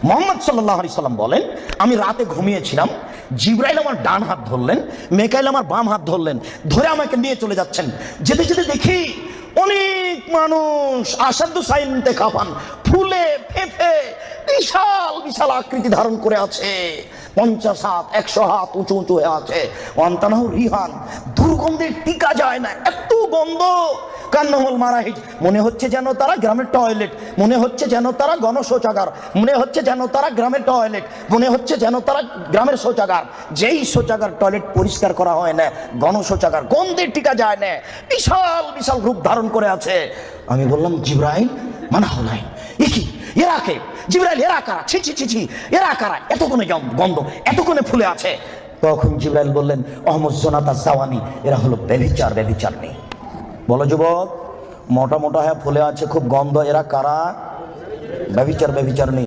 মোহাম্মদ সাল্লাল্লাহু আলাইহি সাল্লাম বলেন, আমি রাতে ঘুমিয়েছিলাম, জিবরাইল আমার ডান হাত ধরলেন, মিকাইল আমার বাম হাত ধরলেন, ধরে আমাকে নিয়ে চলে যাচ্ছেন। যেতে যেতে দেখি অনেক মানুষ আসাদু সাইনতে কাফান, ফুলে ফেঁপে বিশাল বিশাল আকৃতি ধারণ করে আছে, 50 হাত 100 হাত উঁচু উঁচু হয়ে আছে। ওয়ান্তানাহু রিহান, দুর্গন্ধে টিকা যায় না, এত গন্ধ। কান্নাহুল মারাহিজ, মনে হচ্ছে যেন তারা গ্রামের টয়লেট, মনে হচ্ছে যেন তারা গণশৌচাগার, মনে হচ্ছে যেন তারা গ্রামের টয়লেট, মনে হচ্ছে যেন তারা গ্রামের শৌচাগার। যেই শৌচাগার টয়লেট পরিষ্কার করা হয় না, গণশৌচাগার, গন্ধে টিকা যায় না, বিশাল বিশাল রূপ ধারণ করে আছে। আমি বললাম, জিবরাইল মানা হলাই, এ কি, এরা কে? জিবরাইল, এরা কারা? ছি ছি ছি ছি, এরা কারা? এতক্ষণে গন্ধ, এতক্ষণে ফুলে আছে। তখন জিবরাইল বললেন, অহমদ জোনাতা জাওয়ানি, এরা হলো ব্যভিচার, ব্যভিচার নেই। বলো যুবক, মোটা মোটা হ্যাঁ ফুলে আছে, খুব গন্ধ, এরা কারা? ব্যভিচার, ব্যভিচার নেই।